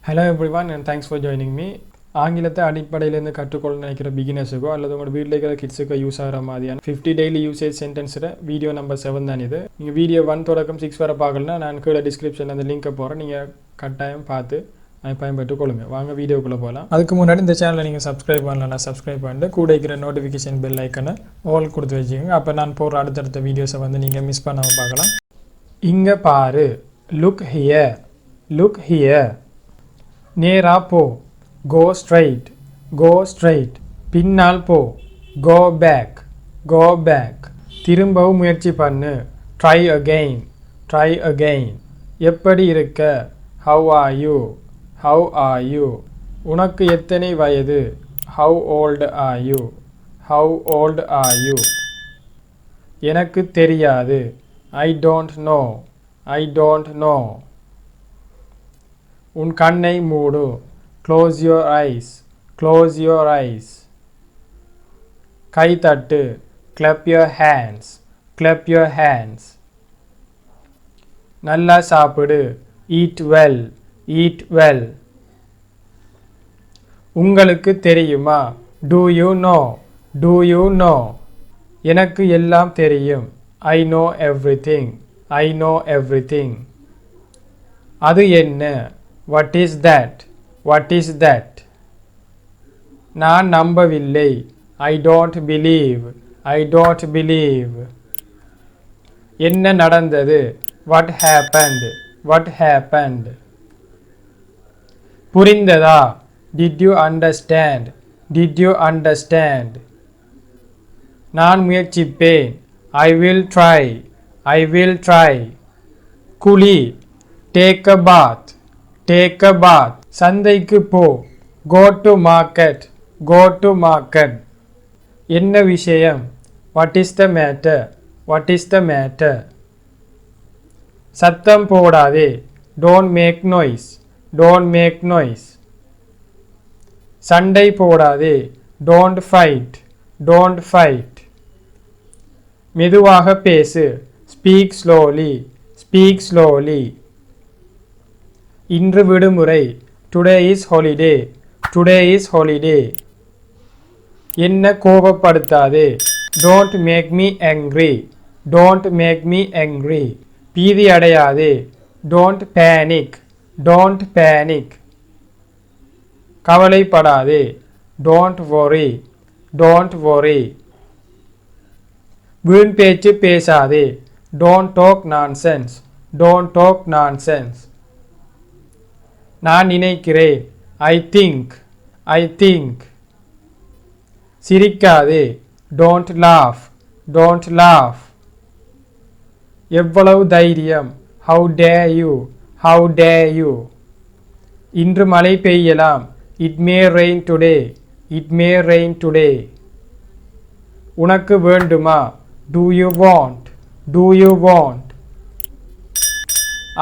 Hello everyone and thanks for joining me. ஆங்கிலத்தை அடிப்படையிலேருந்து கற்றுக்கொள்ள நினைக்கிற பிகினர்ஸுக்கோ அல்லது உங்களோட வீட்டில் இருக்கிற கிட்ஸுக்கோ யூஸ் ஆகிற மாதிரியான 50 டெய்லி யூசேஜ் சென்டென்ஸில் வீடியோ நம்பர் 7 தான் இது. நீங்கள் வீடியோ 1 தொடக்கம் 6 வரை பார்க்கலன்னா நான் கீழே டிஸ்கிரிப்ஷனில் அந்த லிங்கை போகிறேன். நீங்கள் கட்டாயம் பார்த்து அதை பயன்பெற்றுக் கொள்ளுங்கள். வாங்க வீடியோக்குள்ளே போகலாம். அதுக்கு முன்னாடி இந்த சேனலை நீங்கள் சப்ஸ்கிரைப் பண்ணலன்னா சப்ஸ்கிரைப் பண்ணிட்டு கூட இருக்கிற நோட்டிஃபிகேஷன் பெல் ஐக்கனை ஆல் கொடுத்து வச்சுக்கோங்க. அப்போ நான் போகிற அடுத்தடுத்த வீடியோஸை நீங்கள் மிஸ் பண்ணாமல் பார்க்கலாம். இங்கே பாரு, லுக் ஹியர், லுக் ஹியர். நேரா போ, go straight, go straight. பின்னால் போ, go back, go back. திரும்பவும் முயற்சி பண்ணு, try again, try again. எப்படி இருக்க, how are you, how are you. உனக்கு எத்தனை வயது, how old are you, how old are you. எனக்கு தெரியாது, I don't know, I don't know. உன் கண்ணை மூடு, close your eyes, close your eyes. கை தட்டு, clap your hands, clap your hands. நல்லா சாப்பிடு, eat well, eat well. உங்களுக்கு தெரியுமா, do you know, do you know. எனக்கு எல்லாம் தெரியும், I know everything, I know everything. அது என்ன, what is that, what is that. நான் நம்பவில்லை, I don't believe, I don't believe. என்ன நடந்தது, what happened, what happened. புரிந்ததா, did you understand, did you understand. நான் முயற்சிப்பேன், I will try, I will try. குளி, take a bath, take a bath. சந்தைக்கு போ, go to market, go to market. என்ன விஷயம், what is the matter, what is the matter. சத்தம் போடாதே, don't make noise, don't make noise. சண்டை போடாதே, don't fight, don't fight. மெதுவாக பேசு, speak slowly, speak slowly. இன்று விடுமுறை, today is holiday, today is holiday. என்ன கோபப்படுத்தாதே, don't make me angry, don't make me angry. பீதி அடையாதே, don't panic, don't panic. கவலைப்படாதே, don't worry, don't worry. வீண் பேச்சு பேசாதே, don't talk nonsense, don't talk nonsense. நான் நினைக்கிறேன், I think, I think. சிரிக்காதே, don't laugh, don't laugh. எவ்வளவு தைரியம், how dare you, how dare you. இன்று மழை பெய்யலாம், it may rain today, it may rain today. உனக்கு வேண்டுமா, do you want, do you want.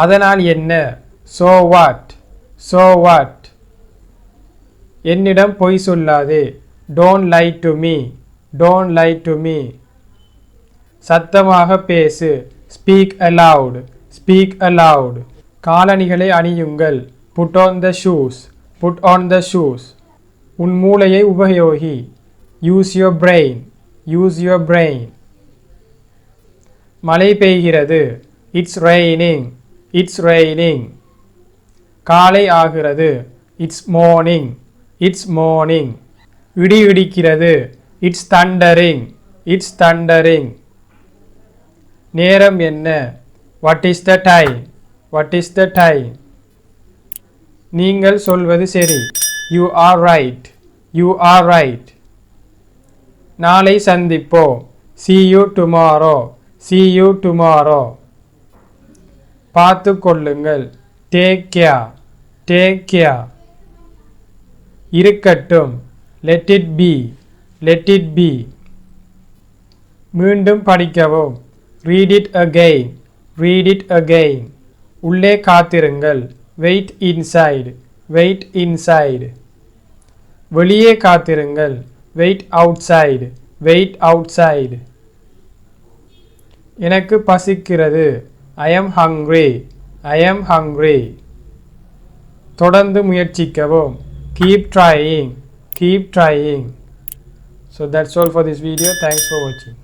அதனால் என்ன, so what, so what. என்னிடம் பொய் சொல்லாதே, don't lie to me, don't lie to me. சத்தமாக பேசு, speak aloud, speak aloud. காலணிகளை அணியுங்கள், put on the shoes, put on the shoes. உன் மூளையை உபயோகி, use your brain, use your brain. மழை பெய்கிறது, it's raining, it's raining. காலை ஆகிறது, it's morning, it's morning. இடி இடிக்கிறது, it's thundering, it's thundering. நேரம் என்ன, what is the time, what is the time. நீங்கள் சொல்வது சரி, you are right, you are right. நாளை சந்திப்போம், see you tomorrow, see you tomorrow. பார்த்து கொள்ளுங்கள், take care, take care. இருக்கட்டும், let it be, let it be. மீண்டும் படிக்கவும், read it again, read it again. உள்ளே காத்திருங்கள், wait inside, wait inside. வெளியே காத்திருங்கள், wait outside, wait outside. எனக்கு பசிக்கிறது, I am hungry, I am hungry. தொடர்ந்து முயற்சிக்கவும். Keep trying. Keep trying. So that's all for this video. Thanks for watching.